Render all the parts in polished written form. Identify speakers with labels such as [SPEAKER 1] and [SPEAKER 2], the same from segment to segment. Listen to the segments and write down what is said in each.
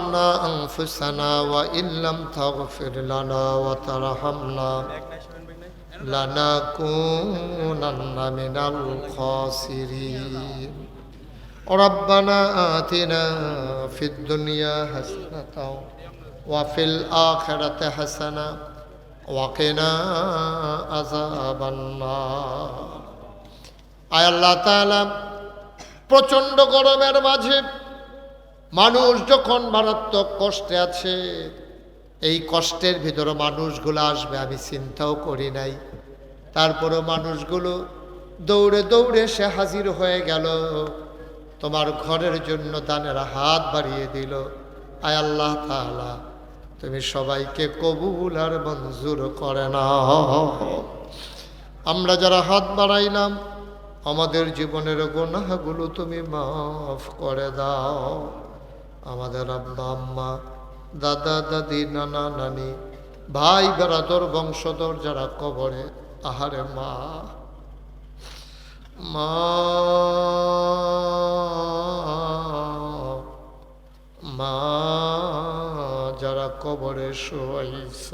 [SPEAKER 1] ظلمنا أنفسنا وإن لم تغفر لنا وترحمنا لنكونن من الخاسرين ربنا آتنا في الدنيا حسنة وفي الآخرة حسنة وقنا عذاب النار আয় আল্লাহ তাআলা প্রচণ্ড গরমের মাঝে মানুষ যখন মারাত্মক কষ্টে আছে, এই কষ্টের ভিতরে মানুষগুলো আসবে আমি চিন্তাও করি নাই। তারপরও মানুষগুলো দৌড়ে দৌড়ে সে হাজির হয়ে গেল, তোমার ঘরের জন্য দানের হাত বাড়িয়ে দিল। আয় আল্লাহ তাআলা তুমি সবাইকে কবুল আর মঞ্জুর করে নাও। আমরা যারা হাত বাড়াইলাম আমাদের জীবনের গুনাহগুলো তুমি মাফ করে দাও। আমাদের আব্বা আম্মা, দাদা দাদি, নানা নানি, ভাই বেরাদর বংশধর যারা কবরে, আহারে মা মা মা যারা কবরে শোয়াইছ,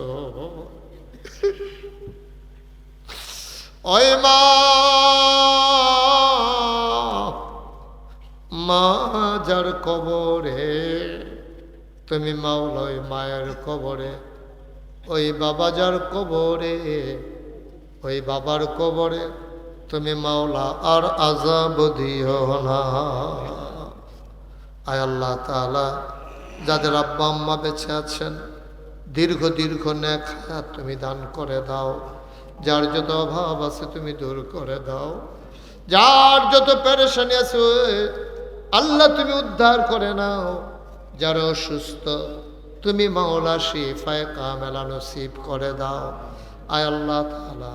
[SPEAKER 1] ওই মা মা যার কবরে তুমি মাওলা, ওই মায়ের কবরে, ওই বাবা যার কবরে, ওই বাবার কবরে তুমি মাওলা আর আযাব দিও না। আয় আল্লাহ তাআলা যাদের আব্বা আম্মা বেঁচে আছেন দীর্ঘ দীর্ঘ নেক হায়াত তুমি দান করে দাও। যার যত অভাব আছে তুমি দূর করে দাও। যার যত পেরেশানি আছে আল্লাহ তুমি উদ্ধার করে নাও। যারা অসুস্থ তুমি মাওলা শিফায়ে কামেলা নসিব করে দাও। আয় আল্লাহ তাআলা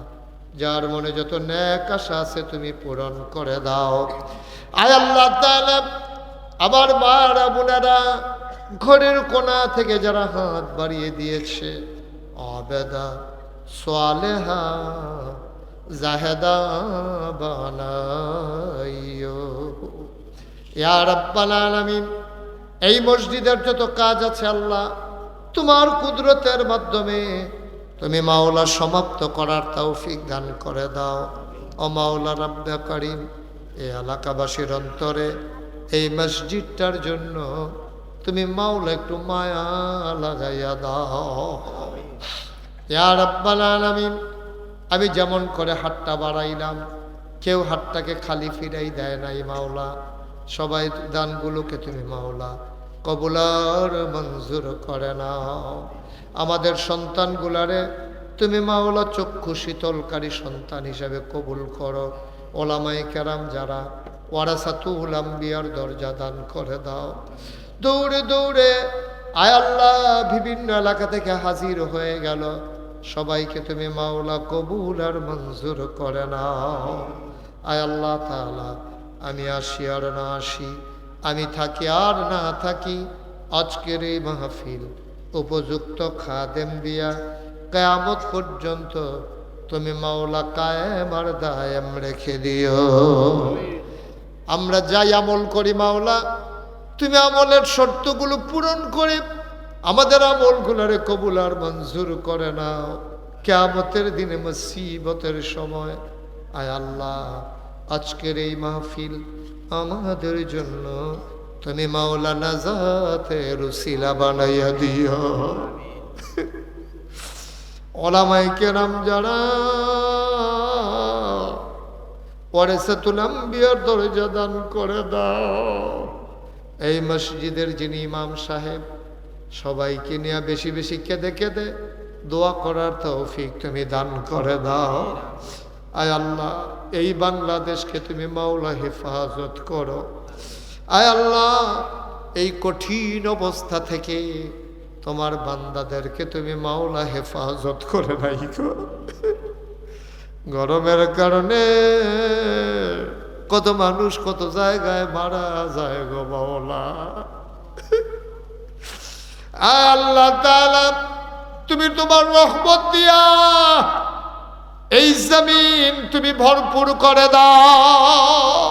[SPEAKER 1] যার মনে যত নেক আশা আছে তুমি পূরণ করে দাও। আয় আল্লাহ তাআলা আবার মারা বোনেরা ঘরের কোণা থেকে যারা হাত বাড়িয়ে দিয়েছে, আবেদা সালেহা জাহেদা বানাইও ইয়া রাব্বাল আলামিন। এই মসজিদের যত কাজ আছে আল্লাহ তোমার কুদরতের মাধ্যমে তুমি মাওলা সমাপ্ত করার তৌফিক দান করে দাও। ও মাওলা রাব্বে কারীম এই এলাকাবাসীর অন্তরে এই মসজিদটার জন্য তুমি মাওলা একটু মায়া লাগাইয়া দাও ইয়া রাব্বাল আলামিন। আমি যেমন করে হাতটা বাড়াইলাম কেউ হাতটাকে খালি ফিরাই দেয় নাই মাওলা। সবাই দানগুলোকে তুমি মাওলা কবুল আর মঞ্জুর করে নাও। আমাদের সন্তানগুলারে তুমি মাওলা চক্ষু শীতলকারী সন্তান হিসেবে কবুল করো। ওলামায়ে কেরাম যারা ওয়ারাসাতুল আম্বিয়ার দরজা দান করে দাও। দৌড়ে দৌড়ে আয় আল্লাহ বিভিন্ন এলাকা থেকে হাজির হয়ে গেল, সবাইকে তুমি মাওলা কবুল আর মঞ্জুর করে নাও। আয় আল্লাহ তাআলা আমি আসি আর না আসি, আমি থাকি আর না থাকি, আজকের এই মাহফিল উপযুক্ত খাদেম দিয়া কিয়ামত পর্যন্ত তুমি মাওলা কায়েম আর দায়েম রেখে দিও। আমরা যাই আমল করি মাওলা তুমি আমলের শর্তগুলো পূরণ করে আমাদের আমলগুলোরে কবুল আর মঞ্জুর করে নাও। কিয়ামতের দিনে মুসিবতের সময় আয় আল্লাহ আজকের এই মাহফিল আমাদের জন্য তুমি মাওলা নাজাতের উসিলা বানাইয়া দিও। ওলামায়ে কেরাম যারা ওয়ারাসাতুল আম্বিয়ার দরজা দান করে দাও। এই মসজিদের যিনি ইমাম সাহেব সবাইকে নিয়ে বেশি বেশি কেঁদে কেঁদে দোয়া করার তৌফিক তুমি দান করে দাও। আয় আল্লাহ এই বাংলাদেশকে তুমি মাওলা হেফাজত করো। আয় আল্লাহ এই কঠিন অবস্থা থেকে তোমার বান্দাদেরকে তুমি মাওলা হেফাজত করে রাখো। গরমের কারণে কত মানুষ কত জায়গায় মারা যায় গো মাওলা। আল্লাহ তাআলা তুমি তোমার রহমত দিয়া এই জমিন তুমি ভরপুর করে দাও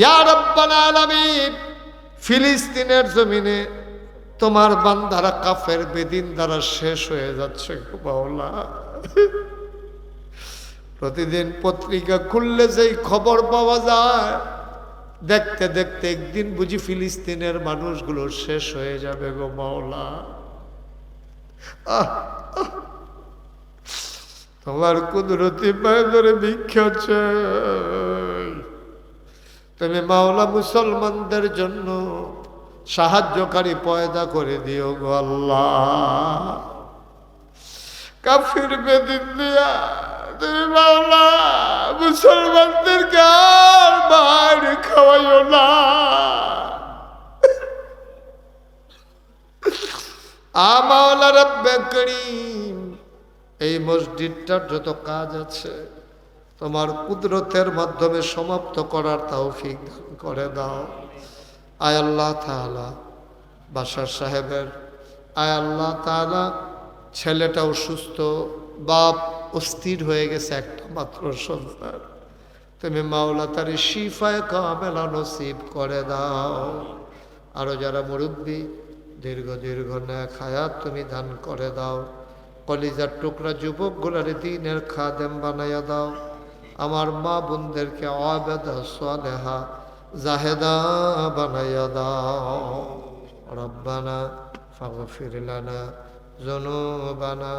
[SPEAKER 1] ইয়া রাব্বাল আলামিন। ফিলিস্তিনের জমিনে তোমার বান্দারা কাফের বেদিন দ্বারা শেষ হয়ে যাচ্ছে গো মাওলা। প্রতিদিন পত্রিকা খুললে যেই খবর পাওয়া যায়, দেখতে দেখতে একদিন বুঝি ফিলিস্তিনের মানুষগুলো শেষ হয়ে যাবে গো মাওলা। তোমার কুদরতি পায়ে ধরে ভিক্ষা চাই, তুমি মাওলা মুসলমানদের জন্য সাহায্যকারী পয়দা করে দিও গো আল্লাহ। কাফির বেদিন দিয়া তুমি মাওলা মুসলমানদেরকে আর মার খাওয়াইও না। মাওলা রব্বে করিম, এই মসজিদটার যত কাজ আছে তোমার কুদরতের মাধ্যমে সমাপ্ত করার তৌফিক দান করে দাও। আয় আল্লাহ তাআলা, বাশার সাহেবের আয় আল্লাহ তাআলা, ছেলেটা অসুস্থ, বাপ অস্থির হয়ে গেছে, একটা মাত্র সন্তান, তুমি মাওলা তার শিফায়ে কামেলা নসিব করে দাও। আরো যারা মুরব্বী দীর্ঘ দীর্ঘ নেক হায়াত তুমি দান করে দাও। কলিজার টুকরা যুবকগুলার দ্বীনের খাদেম বানাইয়া দাও। আমার মা বোনদেরকে আবেদা সালেহা জাহেদা বানাইয়া দাও। রব্বানা ফাগফির লানা যুনুবানা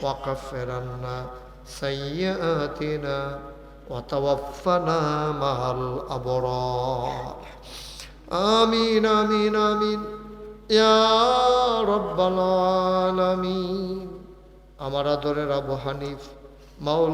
[SPEAKER 1] ওয়াকাফির আন্না সাইয়্যাতিনা ওয়া তাওয়াফফানা মাআল আবরার। আমিন আমিন আমিন ইয়া রাব্বাল আলামিন। আমার আদরের আবু হানিফ মাওলা